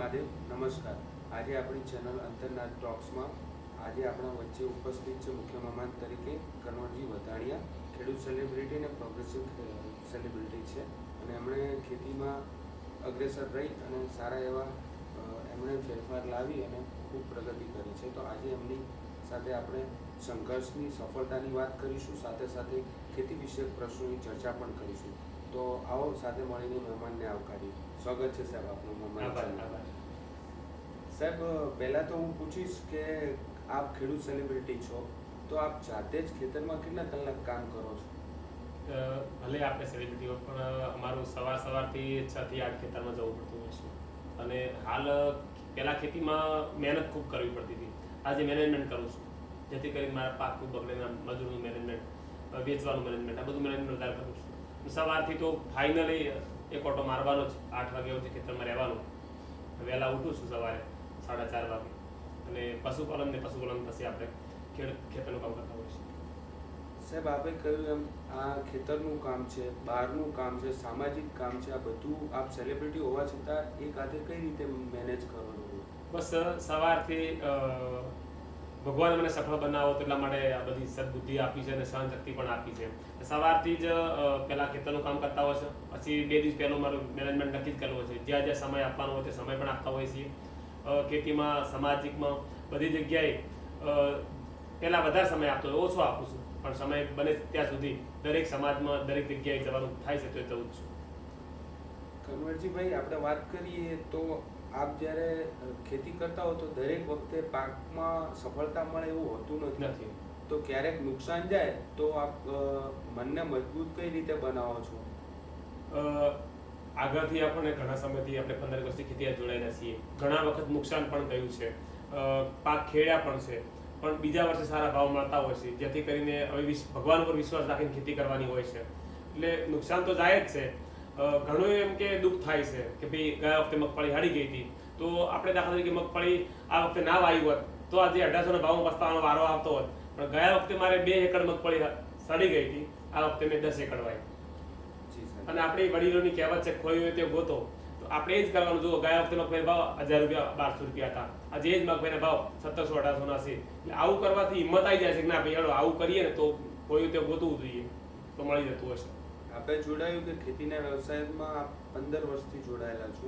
મહાદેવ નમસ્કાર। આજે આપણી ચેનલ અંતરના ટોક્સમાં આજે આપણા વચ્ચે ઉપસ્થિત છે મુખ્ય મહેમાન તરીકે કનોરજી વધાણિયા, ખેડૂત સેલિબ્રિટી અને પ્રોગ્રેસિવ સેલિબ્રિટી છે અને એમણે ખેતીમાં અગ્રેસર રહી અને સારા એવા એમણે ફેરફાર લાવી અને ખૂબ પ્રગતિ કરી છે। તો આજે એમની સાથે આપણે સંઘર્ષની સફળતાની વાત કરીશું, સાથે સાથે ખેતી વિષયક પ્રશ્નોની ચર્ચા પણ કરીશું। તો આવો સાથે મળીને મહેમાનને આવકારીએ। સ્વાગત છે સાહેબ આપનું મહેમાન। સાહેબ, પહેલાં તો હું પૂછીશ કે આપ ખેડૂત સેલિબ્રિટી છો, તો આપ જાતે જ ખેતરમાં કેટલા કલાક કામ કરો છો? ભલે આપણે સેલિબ્રિટી હોય પણ અમારું સવારથી 6 થી 8 ખેતરમાં જવું પડતું હોય છે અને હાલ પહેલાં ખેતીમાં મહેનત ખૂબ કરવી પડતી હતી। આજે મેનેજમેન્ટ કરું છું, જેથી કરીને મારા પાક ખૂબ બગડે, મજૂરનું મેનેજમેન્ટ, વેચવાનું મેનેજમેન્ટ, આ બધું મેનેજમેન્ટ વધારે કરું છું। સવારથી તો ફાઇનલી એક ઓટો મારવાનો જ, 8 વાગ્યા સુધી ખેતરમાં રહેવાનું। વહેલા ઉઠું છું સવારે 4:30 વાગે અને પશુપાલન પછી આપણે ખેતરનું કામ કરતા હોઈએ છીએ। સાહેબ, આપે કહ્યું એમ આ ખેતરનું કામ છે, બહારનું કામ છે, સામાજિક કામ છે, આ બધું આપ સેલિબ્રિટી હોવા છતાં એક હાથે કઈ રીતે મેનેજ કરો છો? બસ સવારથી ભગવાન મને સફળ બનાવો તો એટલા માટે આ બધી સદબુદ્ધિ આપી છે અને સહનશક્તિ પણ આપી છે। સવારથી જ પહેલાં ખેતરનું કામ કરતા હોય છે, પછી 2 દિવસ પહેલું મારું મેનેજમેન્ટ નક્કી જ કરવું હોય છે। જ્યાં જ્યાં સમય આપવાનો હોય તે સમય પણ આપતા હોઈએ છીએ। ખેતીમાં, સામાજિકમાં, બધી જગ્યાએ પહેલાં વધારે સમય આપતો હોય, ઓછો આપું છું, પણ સમય બને ત્યાં સુધી દરેક સમાજમાં, દરેક જગ્યાએ જવાનું થાય છે તો એ જવું જ છું। કનવરજીભાઈ, આપણે વાત કરીએ તો આપ જ્યારે ખેતી કરતા હો તો દરેક વખતે પાકમાં સફળતા મળે એવું હોતું નથી। તો ક્યારેક નુકસાન જાય તો આપ મનને મજબૂત કઈ રીતે બનાવો છો? આગળથી આપણને ઘણા સમયથી આપણે 15 વર્ષથી ખેતીમાં જોડાયેલા છીએ, ઘણા વખત નુકસાન પણ થયું છે, પાક ખેડ્યા પણ છે, પણ બીજા વર્ષે સારા ભાવ મળતા હોય છે, જેથી કરીને હવે ભગવાન ઉપર વિશ્વાસ રાખીને ખેતી કરવાની હોય છે। એટલે નુકસાન તો જાય જ છે। ઘણું એમ કે દુઃખ થાય છે કે ભાઈ ગયા વખતે મગફળી હારી ગઈ હતી, તો આપણે દાખલા તરીકે મગફળી આ વખતે ના વાવી હોત તો આજે 1800ના ભાવમાં પસ્તાવાનો વારો આવતો હોત, પણ ગયા વખતે મારે 2 એકડ મગફળી સડી ગઈ હતી, આ વખતે મેં 10 એકડ વાવી। અને આપણી વડીલોની કહેવત છે, ખોઈ હોય તે ગોતો, તો આપણે એ જ કરવાનું। જુઓ, ગયા વખતે મગફળી ભાવ 1000 રૂપિયા, 1200 રૂપિયા હતા, આજે એ જ મગફળીના ભાવ 1700-1800ના છે। એટલે આવું કરવાથી હિંમત આવી જાય છે કે ના ભાઈ, હેડો આવું કરીએ ને તો ખોયું તે ગોતવું જોઈએ, તો મળી જતું હશે। આપણે જોડાયું કે ખેતીના વ્યવસાયમાં આપ 15 વર્ષથી જોડાયેલા છો,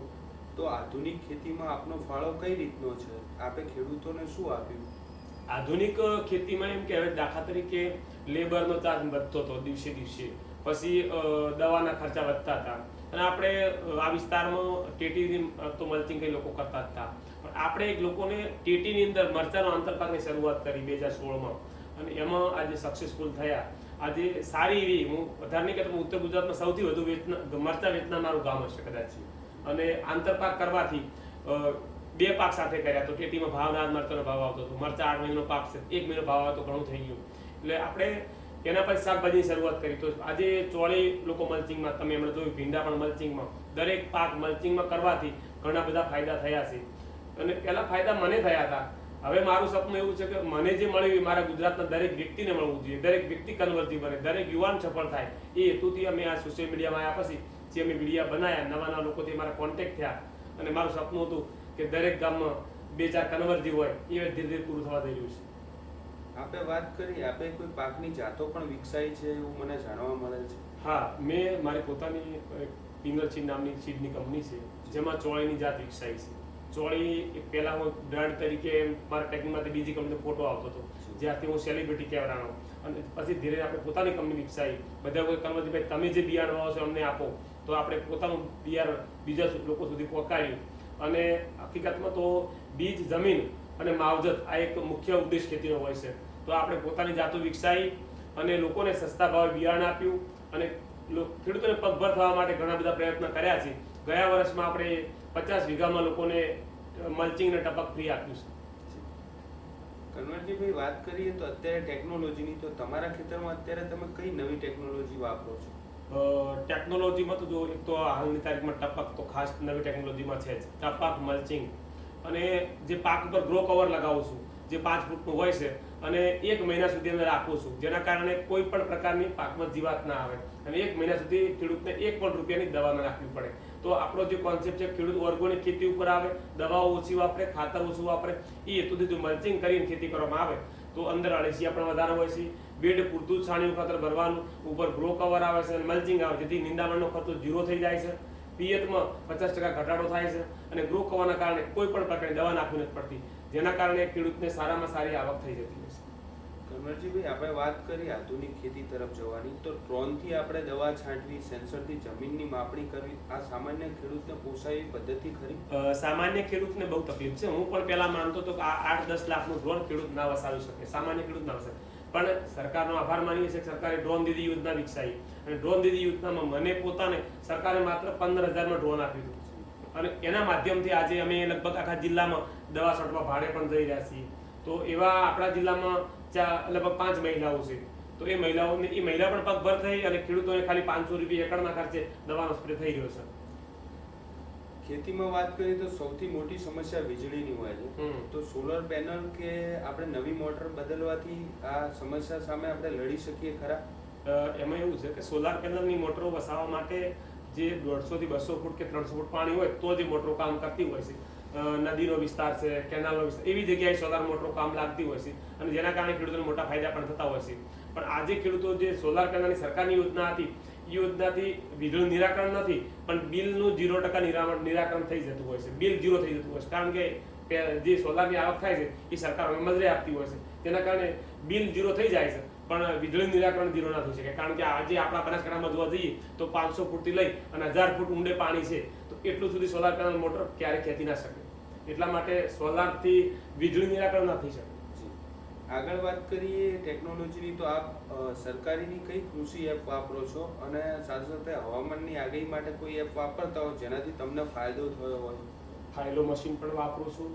તો આધુનિક ખેતીમાં આપનો ફાળો કઈ રીતનો છે? આપે ખેડૂતોને શું આપ્યું? આધુનિક ખેતીમાં એમ કે હવે દાખલા તરીકે લેબરનો ચાર્જ વધતો હતો દિવસે દિવસે, પછી દવાના ખર્ચા વધતા હતા, અને આપણે આ વિસ્તારમાં ટેટીની તો મલ્ચિંગ કઈ લોકો કરતા હતા, પણ આપણે એક લોકોને ટેટીની અંદર મરચાનો આંતરપાકની શરૂઆત કરી 2016માં, અને એમાં આજે સક્સેસફુલ થયા। આજે સારી એવી, હું વધારે નહીં કહેતો, ઉત્તર ગુજરાતમાં સૌથી વધુ મરચા વેચનાર મારું ગામ હશે કદાચ। અને આંતરપાક કરવાથી 2 પાક સાથે કર્યા, તો ટેટીમાં ભાવનાર મરચાનો ભાવ આવતો હતો, મરચા 8 મહિનાનો પાક છે, 1 મહિનો ભાવ આવતો, ઘણું થઈ ગયું। એટલે આપણે એના પછી શાકભાજીની શરૂઆત કરી, તો આજે ચોળી લોકો મલ્ચિંગમાં, તમે એમણે જોયું ભીંડા પણ મલ્ચિંગમાં, દરેક પાક મલ્ચિંગમાં કરવાથી ઘણા બધા ફાયદા થયા છે। અને પહેલાં ફાયદા મને થયા હતા, હવે મારું સપનું એવું છે કે મને જે મળ્યું એ મારા ગુજરાતના દરેક વ્યક્તિને મળવું જોઈએ, દરેક વ્યક્તિ કન્વર્જી બને, દરેક યુવાન સફળ થાય, એ હેતુથી અમે આ સોશિયલ મીડિયામાં આવ્યા પછી જે અમે વિડીયા બનાવ્યા, નવા લોકોથી મારા કોન્ટેક્ટ થયા, અને મારું સપનું હતું કે દરેક ગામમાં 2-4 કન્વર્જી હોય, એ ધીરે ધીરે પૂરું થવા થઈ રહ્યું છે। આપે વાત કરી, આપે કોઈ પાકની જાતો પણ વિકસાઈ છે એવું મને જાણવા મળે છે? હા, મેં મારી પોતાની પિંગલ સીડ નામની સીડની કંપની છે, જેમાં ચોળીની જાત વિકસાઈ છે। ચોળી પહેલાં હું બ્રાન્ડ તરીકે મારા પેકિંગમાંથી બીજી કંપનીનો ફોટો આવતો હતો, જ્યાંથી હું સેલિબ્રિટી કહેવાનો, અને પછી ધીરે આપણે પોતાની કંપની વિકસાવી। બધા કોઈ કન્વર્જી ભાઈ તમે જે બિયારણ વાવો છો અમને આપો, તો આપણે પોતાનું બિયારણ બીજા લોકો સુધી પહોંચાડ્યું। અને હકીકતમાં તો બીજ, જમીન અને માવજત આ એક મુખ્ય ઉદ્દેશ ખેતીનો હોય છે, તો આપણે પોતાની જાતો વિકસાવી અને લોકોને સસ્તા ભાવે બિયારણ આપ્યું, અને ખેડૂતોને પગભર થવા માટે ઘણા બધા પ્રયત્ન કર્યા છે। ગયા વર્ષમાં આપણે 50 વીઘામાં લોકોને મલ્ચિંગ અને ટપક ફ્રી આપ્યું છે। કન્વરજીભાઈ, વાત કરીએ તો અત્યારે ટેકનોલોજીની, તો તમારા ખેતરમાં અત્યારે તમે કઈ નવી ટેકનોલોજી વાપરો છો? ટેકનોલોજીમાં તો જો એક તો હાલની તારીખમાં ટપક તો ખાસ નવી ટેકનોલોજીમાં છે જ, ટપક, મલ્ચિંગ, અને જે પાક ઉપર ગ્રો કવર લગાવું છું, જે 5 ફૂટનું હોય છે, અને 1 મહિના સુધી અંદર રાખું છું, જેના કારણે કોઈ પણ પ્રકારની પાકમાં જીવાત ના આવે। અને 1 મહિના સુધી ખેડૂતને 1 પણ રૂપિયાની દવા ન નાખવી પડે. તો આપણો જે કોન્સેપ્ટ છે ખેડૂત ઓર્ગોનિક ખેતી ઉપર આવે, દવાઓ ઓછી વાપરે, ખાતર ઓછું વાપરે, એ હેતુથી જો મલ્ચિંગ કરીને ખેતી કરવામાં આવે તો અંદર અળસિયા પણ વધારે હોય છે, બેડ પૂરતું જ છાણિયું ખાતર ભરવાનું, ઉપર ગ્રો કવર આવે છે અને મલ્ચિંગ આવે, જેથી નિંદામણનો ખર્ચો 0 થઈ જાય છે, પિયતમાં 50% ઘટાડો થાય છે અને ગ્રો કવરના કારણે કોઈ પણ પ્રકારની દવા નાખવી નથી પડતી, જેના કારણે ખેડૂતને સારામાં સારી આવક થઈ જતી હોય છે. કમરજીભાઈ, આપણે વાત કરી આધુનિક ખેતી તરફ જવાની, તો ડ્રોનથી આપણે દવા છાંટવી, સેન્સરથી જમીનની માપણી કરવી, આ સામાન્ય ખેડૂતને પોસાય એવી પદ્ધતિ ખરી? સામાન્ય ખેડૂતને બહુ તકલીફ છે. હું પણ પહેલા માનતો હતો કે આ 8-10 લાખનું ડ્રોન ખેડૂત ના વસાવી શકે, સામાન્ય ખેડૂત ના વસાવે, પણ સરકારનો આભાર માનીએ છીએ કે સરકારે ડ્રોન દીદી યોજના વિકસાવી અને ડ્રોન દીદી યોજનામાં મને પોતાને સરકારે માત્ર 15,000માં ડ્રોન આપ્યું હતું અને એના માધ્યમથી આજે અમે લગભગ આખા જિલ્લામાં દવા છાંટવા ભાડે પણ જઈ રહ્યા છીએ. તો એવા આપણા જિલ્લામાં લગભગ 5 મહિલાઓ છે. તો એ મહિલા પણ પગભર થઈ અને ખેડૂતોને ખાલી 500 રૂપિયા એકડના ખર્ચે દવાનો સ્પ્રે થઈ રહ્યો છે. ખેતીમાં વાત કરીએ તો સૌથી મોટી સમસ્યા વીજળીની હોય છે. તો સોલર પેનલ કે આપણે નવી મોટર બદલવાથી આ સમસ્યા સામે આપણે લડી શકીએ ખરા? એમાં એવું છે કે સોલાર પેનલની મોટરો વસાવવા માટે જે 150 થી 200 ફૂટ કે 300 ફૂટ પાણી હોય તો જે મોટરો કામ કરતી હોય છે. નદીનો વિસ્તાર છે, કેનાલનો વિસ્તાર, એવી જગ્યાએ સોલાર મોટરો કામ લાગતી હોય છે અને જેના કારણે ખેડૂતોને મોટા ફાયદા પણ થતા હોય છે. પણ આજે ખેડૂતો જે સોલાર પેનલની સરકારની યોજના હતી, એ યોજનાથી વીજળીનું નિરાકરણ નથી, પણ બિલનું 0% નિરાકરણ થઈ જતું હોય છે. બિલ 0 થઈ જતું હોય છે, કારણ કે જે સોલારની આવક થાય છે એ સરકાર મજરે આપતી હોય છે, તેના કારણે બિલ 0 થઈ જાય છે, પણ વીજળીનું નિરાકરણ 0 ના થઈ શકે. કારણ કે આજે આપણા બનાસકાંઠામાં જોવા જઈએ તો 500 ફૂટથી લઈ અને 1000 ફૂટ ઊંડે પાણી છે, તો એટલું સુધી સોલાર પેનલ મોટર ક્યારે ખેંચી ના શકે. એટલા માટે સોલારથી વીજળી નિરાકરણ ના થઈ શકે. આગળ વાત કરીએ ટેકનોલોજીની, તો આપ સરકારીની કઈ કૃષિ એપ વાપરો છો અને સાથે સાથે હવામાનની આગાહી માટે કોઈ એપ વાપરતા હો જેનાથી તમને ફાયદો થયો હોય? ફાયલો મશીન પણ વાપરું છું,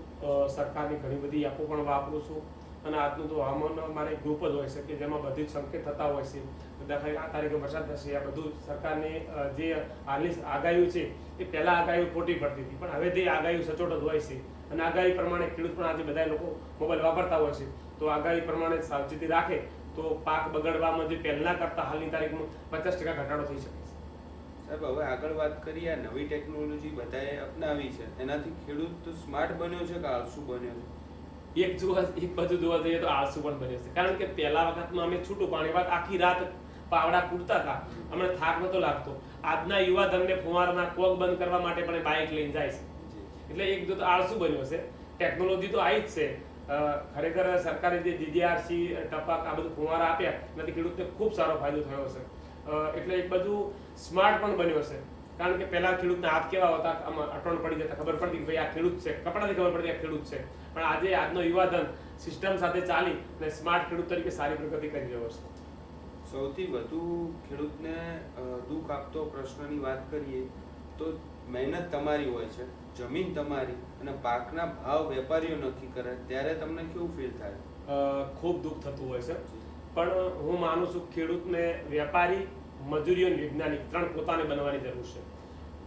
સરકારની ઘણી બધી એપો પણ વાપરું છું અને આજનું તો હવામાન અમારે ગ્રુપ જ હોય છે કે જેમાં બધી જ સંકેત થતા હોય છે. દાખલા આ તારીખે વરસાદ થશે, આ બધું સરકારની જે હાલની આગાહીઓ છે એ પહેલાં આગાહીઓ ખોટી પડતી હતી, પણ હવે તે આગાહીઓ સચોટ જ હોય છે અને આગાહી પ્રમાણે ખેડૂત પણ આજે બધા લોકો મોબાઈલ વાપરતા હોય છે. તો આગાહી પ્રમાણે સાવચેતી રાખે તો પાક બગડવામાં જે પહેલાં કરતાં હાલની તારીખમાં 50% ઘટાડો થઈ શકે છે. સાહેબ, હવે આગળ વાત કરીએ, નવી ટેકનોલોજી બધાએ અપનાવી છે, એનાથી ખેડૂત સ્માર્ટ બન્યો છે કે આળસુ બન્યો છે? એક બાજુ જોવા જઈએ તો આળસુ પણ બન્યો છે, કારણ કે પહેલા વખતમાં અમે છૂટું પાણી વાત આખી રાત પાવડા કૂટતા હતા, અમને થાક નતો લાગતો. આજના યુવા ધનને ફુવારાના કોક બંધ કરવા માટે પણ બાઇક લઈને જાય છે. એટલે એક જો તો આળસુ બન્યો છે. ટેકનોલોજી તો આવી જ છે. ખરેખર સરકારે જે DDRC, ટપક, આ બધું ફુવારા આપ્યા એનાથી ખેડૂતને ખૂબ સારો ફાયદો થયો છે. એટલે એક બાજુ સ્માર્ટ પણ બન્યો છે, કારણ કે પહેલા ખેડૂતના હાથ કેવા હતા, આમાં અટવણ પડી જતા, ખબર પડતી કે ભાઈ આ ખેડૂત છે, કપડાથી ખબર પડતી આ ખેડૂત છે. પણ આજે આજનો યુવાધન સિસ્ટમ સાથે ચાલી અને સ્માર્ટ ખેડૂત તરીકે સારી પ્રગતિ કરી રહ્યો છે. સૌથી વધુ ખેડૂતને દુઃખ આપતો પ્રશ્નની વાત કરીએ તો મહેનત તમારી હોય છે, જમીન તમારી અને પાકના ભાવ વેપારીઓ નક્કી કરે, ત્યારે તમને કેવું ફીલ થાય? ખૂબ દુઃખ થતું હોય છે, પણ હું માનું છું ખેડૂતને વેપારી, મજૂરી અને વૈજ્ઞાનિક 3 પોતાને બનવાની જરૂર છે.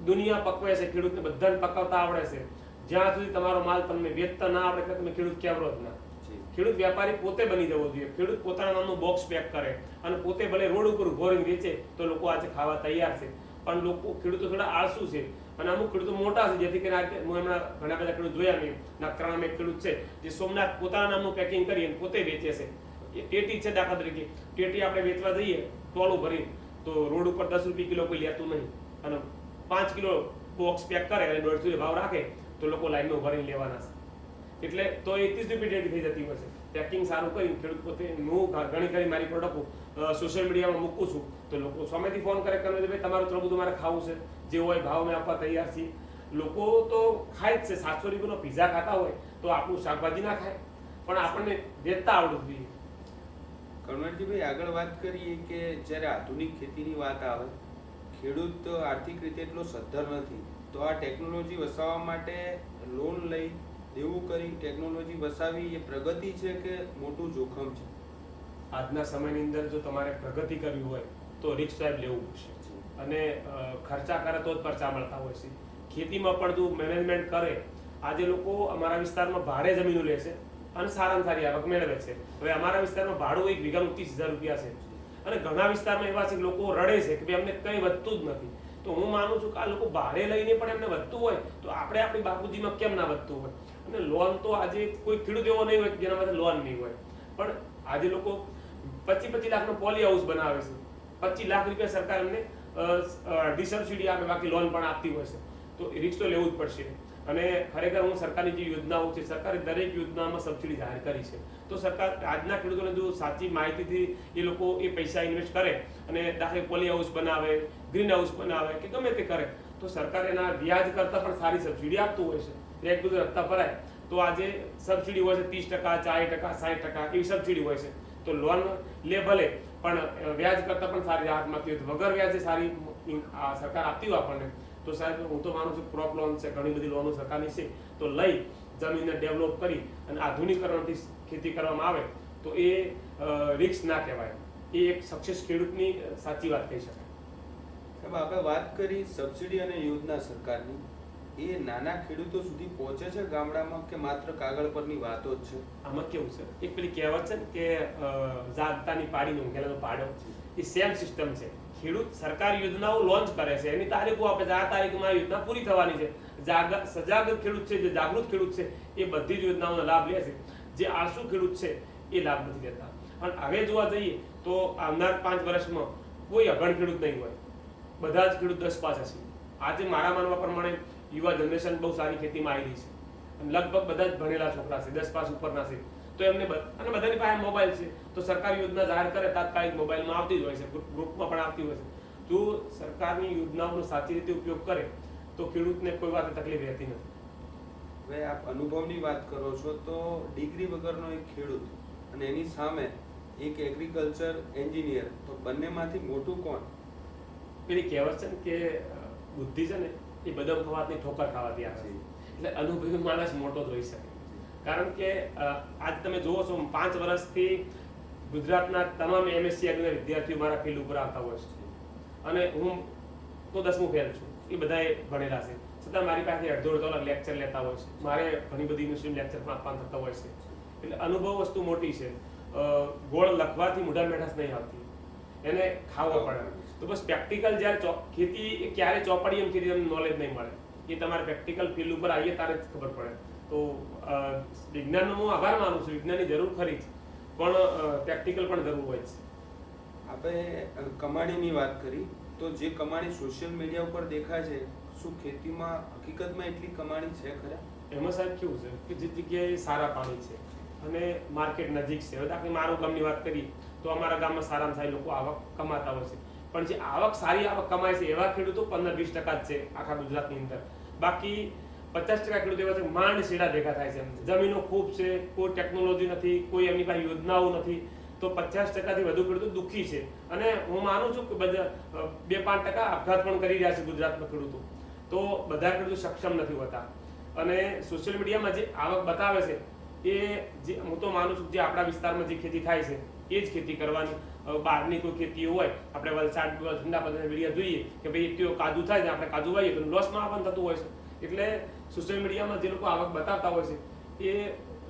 દુનિયા પકવે છે, ખેડૂતને બધાને પકવતા આવડે છે. જ્યાં સુધી તમારો માલ તમને વેચતા ના આવડે કે તમે ખેડૂત કેવરો જ ના. ખેડૂત વેપારી પોતે બની જવો જોઈએ. ખેડૂત પોતાના નામનું બોક્સ પેક કરે અને પોતે ભલે રોડ ઉપર ઉભો રહીને વેચે તો લોકો આજે ખાવા તૈયાર છે. પણ ખેડૂતો થોડા આળસુ છે અને અમુક ખેડૂતો મોટા છે, જેથી કરીને હું હમણાં ઘણા બધા ખેડૂત જોયા મેં. નખત્રાણામાં એક ખેડૂત છે જે સોમનાથ પોતાના નામનું પેકિંગ કરી અને પોતે વેચે છે. એ ટેટી છે, દાખલા તરીકે ટેટી આપણે વેચવા જઈએ ટોલું ભરીને તો રોડ ઉપર 10 રૂપિયા કિલો કોઈ લેતું નહીં અને 5 કિલો બોક્સ પેક કરે અને 150 ભાવ રાખે તો લોકો લાઈનમાં ભરીને લેવાના છે. એટલે તો 31 રૂપિયા ટેટી થઈ જતી હોય છે. પેકિંગ સારું કરીને ખેડૂત પોતે, હું ઘણી ખરી મારી પ્રોડક્ટ સોશિયલ મીડિયામાં મૂકું છું તો લોકો સામેથી ફોન કરે કે ભાઈ તમારું થોડું બધું મારે ખાવું છે, જે હોય ભાવ મેં આપવા તૈયાર છીએ. લોકો તો ખાય જ છે. 700 રૂપિયાનો પિઝા ખાતા હોય તો આપણું શાકભાજી ના ખાય, પણ આપણને વેચતા આવડવું જોઈએ. કનવરજીભાઈ, આગળ વાત કરીએ કે જ્યારે આધુનિક ખેતીની વાત આવે, ખેડૂત આર્થિક રીતે એટલો સદ્ધર નથી, તો આ ટેકનોલોજી વસાવવા માટે લોન લઈ દેવું કરી ટેકનોલોજી વસાવી એ પ્રગતિ છે કે મોટું જોખમ છે? આજના સમયની અંદર જો તમારે પ્રગતિ કરવી હોય તો રિસ્ક સાહેબ લેવું પડશે અને ખર્ચા કરે તો જ પરચા મળતા હોય છે. ખેતીમાં પણ જો મેનેજમેન્ટ કરે, આજે લોકો અમારા વિસ્તારમાં ભાડે જમીનો લે છે અને સારામાં સારી આવક મેળવે છે. હવે અમારા વિસ્તારમાં ભાડું 1 વીઘાનું 30,000 રૂપિયા છે અને ઘણા વિસ્તારમાં એવા છે કે લોકો રડે છે કે ભાઈ અમને કંઈ વધતું જ નથી. તો હું માનું છું કે આ લોકો ભાડે લઈને પણ એમને વધતું હોય તો આપણે આપણી બાપુજીમાં કેમ ના વધતું હોય. અને લોન તો આજે કોઈ ખેડૂત એવો નહીં હોય જેના માટે લોન નહીં હોય, પણ આજે લોકો 25 લાખનો પોલી હાઉસ બનાવે છે. 25 લાખ રૂપિયા સરકાર એમને અડધી સબસિડી આપે, બાકી લોન પણ આપતી હોય છે. તો રિસ્ક તો લેવું જ પડશે. અને ખરેખર હું સરકારની જે યોજનાઓ છે, સરકારે દરેક યોજનામાં સબસિડી જાહેર કરી છે. તો સરકાર આજના ખેડૂતોને જો સાચી માહિતીથી એ લોકો એ પૈસા ઇન્વેસ્ટ કરે અને દાખલે પોલી હાઉસ બનાવે, ગ્રીન હાઉસ બનાવે કે ગમે તે કરે, તો સરકાર એના વ્યાજ કરતાં પણ સારી સબસિડી આપતું હોય છે. રેગ્યુલર હપ્તા ભરાય તો આજે સબસિડી હોય છે 30%, 40%, 60% એવી સબસિડી હોય છે. તો લોન લે ભલે, પણ વ્યાજ કરતાં પણ સારી રાહત મળતી હોય, વગર વ્યાજે સારી સરકાર આપતી હોય આપણને. તો સાહેબ હું તો માનું છું ક્રોપ લોન છે, ઘણી બધી લોનો સરકારની છે, તો લઈ જમીનને ડેવલપ કરી અને આધુનિકરણથી ખેતી કરવામાં આવે તો એ રિસ્ક ના કહેવાય. એ એક સક્સેસ ખેડૂતની સાચી વાત કહી શકાય. સાહેબ આપણે વાત કરી સબસિડી અને યોજના સરકારની, એ નાના ખેડૂતો સુધી પહોંચે છે ગામડામાં કે માત્ર કાગળ પરની વાતો જ છે? આમાં કેવું છે, એક પેલી કહેવત છે ને કે જાગતાની પાડીને ઊંઘેલા તો પાડો, એ સેમ સિસ્ટમ છે. ખેડૂત સરકાર યોજનાઓ લોન્ચ કરે છે, એની તારીખો આપે છે, આ તારીખમાં આ યોજના પૂરી થવાની છે. સજાગ ખેડૂત છે, જે જાગૃત ખેડૂત છે, એ બધી જ યોજનાઓનો લાભ લે છે. જે આળસુ ખેડૂત છે એ લાભ નથી લેતા. અને હવે જોવા જઈએ તો આવનાર 5 વર્ષમાં કોઈ અભણ ખેડૂત નહીં હોય, બધા જ ખેડૂત 10 પાસ હશે. આજે મારા માનવા પ્રમાણે યુવા જનરેશન બહુ સારી ખેતીમાં આવી રહી છે અને લગભગ બધા જ ભણેલા છોકરા છે, 10 પાસ ઉપરના છે. તો એમને અને બધાની પાસે મોબાઈલ છે, તો સરકાર યોજના જાહેર કરે તાત્કાલિક મોબાઈલમાં આવતી જ હોય છે, ગ્રુપમાં પણ આવતી હોય છે. જો સરકારની યોજનાઓનો સાચી રીતે ઉપયોગ કરે તો ખેડૂતને કોઈ વાત તકલીફ રહેતી નથી. હવે આપ અનુભવની વાત કરો છો, તો ડિગ્રી વગરનો એક ખેડૂત અને એની સામે એક એગ્રીકલ્ચર એન્જિનિયર, તો બંનેમાંથી મોટું કોણ? પેલી કહેવત છે ને કે બુદ્ધિ છે ને એ બદામ ખવાથી ઠોકર ખાવાથી આવે છે. એટલે અનુભવી માણસ મોટો જ હોઈ શકે. કારણ કે આજ તમે જુઓ છો 5 વર્ષથી ગુજરાતના તમામ MSc એગ્રીના વિદ્યાર્થીઓ મારા ફિલ્ડ ઉપર આવતા હોય છે. અને હું તો 10મું ફેલ છું, એ બધાએ ભણેલા છે, છતાં મારી પાસે અડધો કલાક લેક્ચર લેતા હોય છે. મારે ઘણી બધી યુનિવર્સિટી લેક્ચર પણ આપવાના થતા હોય છે. એટલે અનુભવ વસ્તુ મોટી છે. ગોળ લખવાથી મોઢા મીઠાશ નહીં આવતી, એને ખાવો પડે. તો બસ પ્રેક્ટિકલ જ્યારે ખેતી ક્યારે ચોપડી એમ ખેતી તમને નોલેજ નહીં મળે, એ તમારે પ્રેક્ટિકલ ફિલ્ડ ઉપર આવીએ ત્યારે જ ખબર પડે. તો વિજ્ઞાનનો હું આભાર માનું છું, વિજ્ઞાનની જરૂર ખરી જ, પણ પ્રેક્ટિકલ પણ જરૂર હોય છે. આપણે કમાણીની વાત કરી, તો જે કમાણી સોશિયલ મીડિયા ઉપર દેખાય છે, શું ખેતીમાં હકીકતમાં એટલી કમાણી છે ખરા? એમાં સાહેબ કેવું છે કે જે જગ્યાએ સારા પાણી છે અને માર્કેટ નજીક છે, હવે આપણે મારું ગામની વાત કરી તો અમારા ગામમાં સારામાં સારી લોકો આવક કમાતા હોય છે. પણ જે આવક સારી આવક કમાય છે એવા ખેડૂતો 15-20% જ છે આખા ગુજરાતની અંદર. બાકી 50% ખેડૂતો એવા છે માંડ સીડા ભેગા થાય છે. જમીનો ખૂબ છે, કોઈ ટેકનોલોજી નથી, કોઈ એમની પાસે યોજનાઓ નથી, તો 50%થી વધુ ખેડૂતો દુઃખી છે. અને હું માનું છું કે બધા 2-5% આપઘાત પણ કરી રહ્યા છે ગુજરાતના ખેડૂતો. તો બધા ખેડૂતો સક્ષમ નથી હોતા. અને સોશિયલ મીડિયામાં જે આવક બતાવે છે એ જે હું તો માનું છું જે આપણા વિસ્તારમાં જે ખેતી થાય છે એ જ ખેતી કરવાની. બહારની કોઈ ખેતી હોય, આપણે વલસાડ ઠંડા પ્રદેશના વિડીયો જોઈએ કે ભાઈ એટલો કાજુ થાય છે, આપણે કાજુ વાવીએ તો લોસમાં આવવાનું થતું હોય છે. એટલે સોશિયલ મીડિયામાં જે લોકો આવક બતાવતા હોય છે એ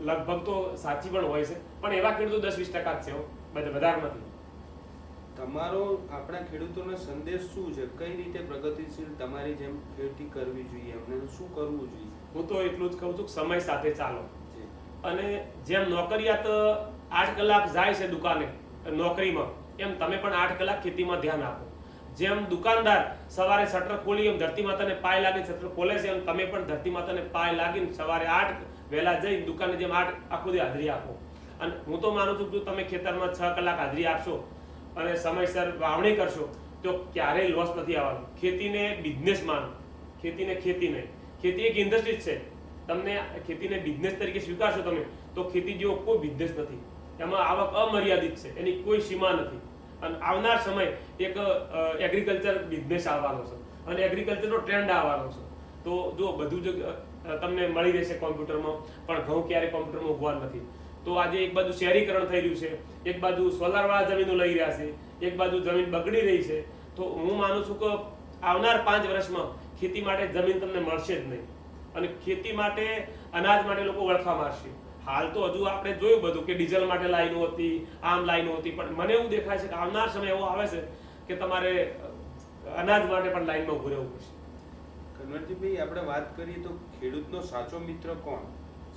લગભગ તો સાચી પણ હોય છે, પણ એવા ખેડૂતો 10-20% જ છે, વધારે નથી. તમારો આપણા ખેડૂતોનો સંદેશ શું છે? કઈ રીતે પ્રગતિશીલ તમારી જેમ ખેતી કરવી જોઈએ, એમને શું કરવું જોઈએ? હું તો એટલું જ કહું છું કે સમય સાથે ચાલો. અને જેમ નોકરિયાત 8 કલાક જાય છે દુકાને નોકરીમાં, એમ તમે પણ 8 કલાક ખેતીમાં ધ્યાન આપો. જેમ દુકાનદાર સવારે શટર ખોલી એમ ધરતી માતાને પાય લાગીને શટર ખોલે છે, એમ તમે પણ ધરતી માતાને પાય લાગીને સવારે 8 વહેલા જઈને દુકાને જેમ 8 આખો દી હાજરી આપો. અને હું તો માનું છું કે તમે ખેતરમાં 6 કલાક હાજરી આપશો અને સમયસર વાવણી કરશો તો ક્યારેય લોસ નથી આવવાનો. ખેતીને બિઝનેસ માનો, ખેતીને ખેતી નહીં. ખેતી એક ઇન્ડસ્ટ્રી છે. તમને ખેતીને બિઝનેસ તરીકે સ્વીકારશો તમે તો ખેતી જેવો કોઈ બિઝનેસ નથી. એમાં આવક અમર્યાદિત છે, એની કોઈ સીમા નથી. અને આવનાર સમય એક એગ્રીકલ્ચર બિઝનેસ આવવાનો છે અને એગ્રીકલ્ચરનો ટ્રેન્ડ આવવાનો છે. તો જો બધું જ તમને મળી રહેશે કોમ્પ્યુટરમાં, પણ ઘઉં ક્યારે કોમ્પ્યુટરમાં ઉગવા નથી. તો આજે એક બાજુ શહેરીકરણ થઈ રહ્યું છે, એક બાજુ સોલારવાળા જમીનો લઈ રહ્યા છે, એક બાજુ જમીન બગડી રહી છે. તો હું માનું છું કે આવનાર 5 વર્ષમાં ખેતી માટે જમીન તમને મળશે જ નહીં. અને ખેતી માટે, અનાજ માટે લોકો વળખા મારશે. હાલ તો હજુ આપણે જોયું બધું કે ડીઝલ માટે લાઈનો હતી, આમ લાઈનો હતી, પણ મને એવું દેખાય છે કે આવનાર સમય એવો આવે છે કે તમારે અનાજ માટે પણ લાઈનમાં ઊભું રહેવું પડશે. કન્વરજીભાઈ, આપણે વાત કરીએ તો ખેડૂતનો સાચો મિત્ર કોણ?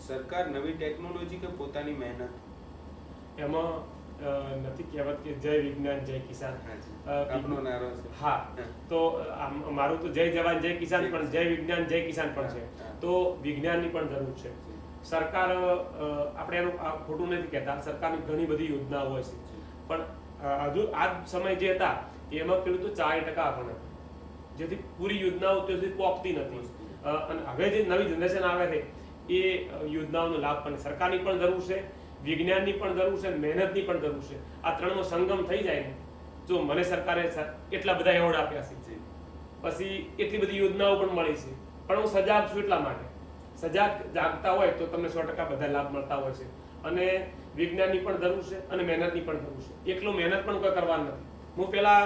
સરકાર, નવી ટેકનોલોજી કે પોતાની મહેનત? એમાં નથી કહેવત કે જય વિજ્ઞાન જય કિસાન? આપનો નારો છે. હા, તો મારું તો જય જવાન જય કિસાન પણ જય વિજ્ઞાન જય કિસાન પણ છે. તો વિજ્ઞાનની પણ જરૂર છે. સરકાર, આપણે એનું ખોટું નથી કહેતા, સરકારની ઘણી બધી યોજનાઓ હોય છે, પણ હજુ આ સમય જે હતા એમાં ખેડૂતો 40% પણ હતા, જેથી પૂરી યોજનાઓ ત્યાં સુધી પહોંચતી નથી. અને હવે જે નવી જનરેશન આવે છે એ યોજનાઓનો લાભ પણ સરકારની પણ જરૂર છે, વિજ્ઞાનની પણ જરૂર છે, મહેનતની પણ જરૂર છે. આ ત્રણનો સંગમ થઈ જાય ને, જો મને સરકારે એટલા બધા એવોર્ડ આપ્યા છે, પછી એટલી બધી યોજનાઓ પણ મળી છે, પણ હું સજાગ છું એટલા માટે. સજાગ જાગતા હોય તો તમને 100% બધા લાભ મળતા હોય છે. અને વિજ્ઞાનની પણ જરૂર છે અને મહેનતની પણ જરૂર છે. એકલો મહેનત પણ કોઈ કરવાનું નથી. હું પહેલા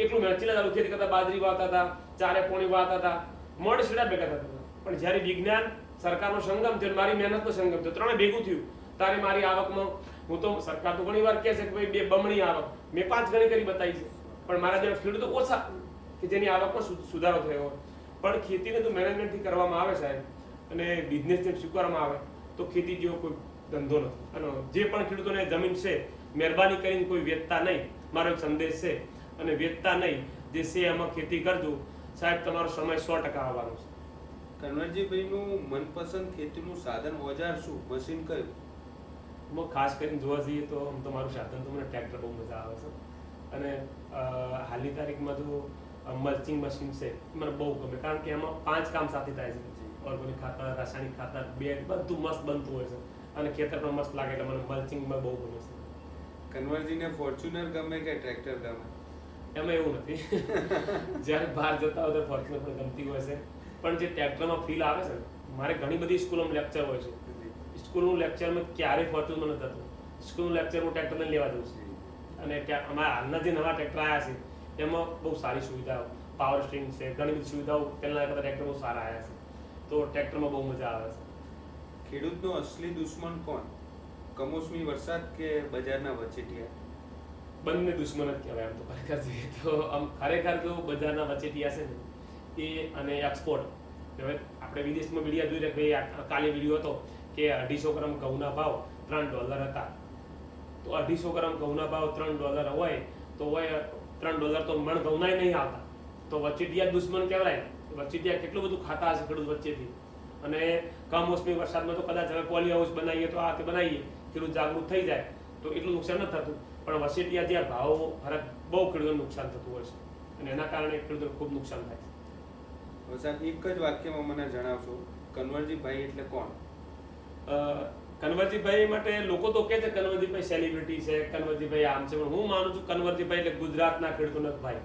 એકલું મહેનતથી ચાલુ ખેતી કરતા, બાજરી વાવતા હતા, ચારે પોણી વાવતા હતા, મણ શીડા ભેગા થતા. પણ જ્યારે વિજ્ઞાન સરકારનો સંગમ થયો, મારી મહેનતનો સંગમ થયો, ત્રણે ભેગું થયું, તારે મારી આવકમાં, હું તો સરકાર તો ઘણી વાર કહે છે કે ભાઈ 2 બમણી આવક, મેં 5 ગણી કરી બતાવી છે, પણ મારા જેવા ખેડૂતો ઓછા કે જેની આવકમાં સુધારો થયો હોય. પણ ખેતીને તો મેનેજમેન્ટથી કરવામાં આવે સાહેબ, અને બિઝનેસને સ્વીકારવામાં આવે તો ખેતી જેવો કોઈ ધંધો નથી. અને જે પણ ખેડૂતોને જમીન છે, મહેરબાની કરીને કોઈ વેચતા નહીં, મારો એક સંદેશ છે. અને વેચતા નહીં, જે છે એમાં ખેતી કરજો સાહેબ, તમારો સમય 100% આવવાનો છે. કન્વરજીભાઈનું મનપસંદ ખેતીનું સાધન, ઓજાર શું, મશીન કયું? ખાસ કરીને જોવા જઈએ તો આમ તો મારું સાધન તો મને ટ્રેક્ટર બહુ મજા આવે છે. અને હાલની તારીખમાં જો મલ્ચિંગ મશીન છે મને બહુ ગમે, કારણ કે એમાં 5 કામ સાથે થાય છે. ઓર્ગેનિક ખાતર, રાસાયણિક ખાતર, બેડ બધું મસ્ત બનતું હોય છે અને ખેતર પણ મસ્ત લાગે, એટલે મને મલ્ચિંગમાં બહુ ગમે છે. કન્વરજીને ફોર્ચ્યુનર ગમે કે ટ્રેક્ટર ગમે? એમાં એવું નથી. જ્યારે બહાર જતા હોય તો ફોર્ચ્યુનર પણ ગમતી હોય છે, પણ જે ટ્રેક્ટરમાં ફીલ આવે છે, મારે ઘણી બધી સ્કૂલોમાં લેક્ચર હોય છે, સ્કૂલનું લેક્ચરમાં ક્યારેય ફોર્ચ્યુનર નથી થતું. સ્કૂલનું લેક્ચર હું ટ્રેક્ટરને લેવા દઉં છું. અને અમારા હાલના જે નવા ટ્રેક્ટર આવ્યા છે એમાં બહુ સારી સુવિધાઓ, પાવર સ્ટીરિંગ છે, ઘણી બધી સુવિધાઓ પહેલાંના કરતાં ટ્રેક્ટર બહુ સારા આવ્યા છે, તો ટ્રેક્ટરમાં બહુ મજા આવે છે. ખેડૂતનો અસલી દુશ્મન કોણ? કમોસમી વરસાદ કે બજારના વચેટિયા? બંને દુશ્મન જ કહેવાય આમ તો ખરેખર જોઈએ તો. આમ ખરેખર જો બજારના વચેટિયા છે ને એ અને એક્સપોર્ટ. હવે આપણે વિદેશમાં વિડીયો જોઈ રહ્યા, ભાઈ કાલે વિડીયો હતો કે 250 ગ્રામ ઘઉંના ભાવ $3 હતા. તો 250 ગ્રામ ઘઉંના ભાવ $3 હોય તો હોય $3 તો મણ ઘઉંનાય નહીં આવતા. તો વચેટિયા દુશ્મન કહેવાય. વચેટિયા કેટલું બધું ખાતા હશે ખેડૂત વચ્ચેથી. અને કમોસમી વરસાદમાં તો કદાચ હવે પોલી હાઉસ બનાવીએ તો આ તે બનાવીએ, ખેડૂત જાગૃત થઈ જાય તો એટલું નુકસાન નથી થતું. પણ વચેટિયા જ્યાં ભાવ ફરક બહુ ખેડૂતોને નુકસાન થતું હોય છે, અને એના કારણે ખેડૂતોને ખૂબ નુકસાન થાય છે. સાહેબ, એક જ વાક્યમાં મને જણાવશો, કન્વરજીભાઈ એટલે કોણ? કન્વરજીભાઈ માટે લોકો તો કહે છે કન્વરજીભાઈ સેલિબ્રિટી છે, કન્વરજીભાઈ આમ છે, પણ હું માનું છું કન્વરજીભાઈ એટલે ગુજરાતના ખેડૂતોના ભાઈ.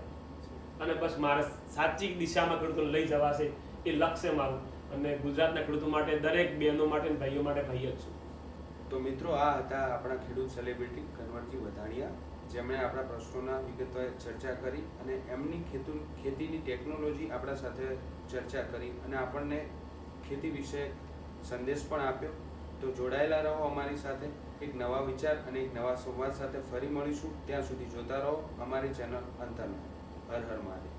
અને બસ મારે સાચી દિશામાં ખેડૂતોને લઈ જવાશે એ લક્ષ્ય મારું. અને ગુજરાતના ખેડૂતો માટે, દરેક બહેનો માટે, ભાઈઓ માટે ભાઈ જ છું. તો મિત્રો, આ હતા આપણા ખેડૂત સેલિબ્રિટી કન્વરજી વધાણિયા, જેમણે આપણા પ્રશ્નોના વિગતવાર ચર્ચા કરી અને એમની ખેતીની ટેકનોલોજી આપણા સાથે ચર્ચા કરી અને આપણને ખેતી વિશે સંદેશ પણ આપ્યો. તો જોડાયેલા રહો અમારી સાથે. એક નવા વિચાર અને એક નવા સંવાદ સાથે ફરી મળીશું. ત્યાં સુધી જોતા રહો અમારી ચેનલ અંતરનાદ. હર હર મહાદેવ.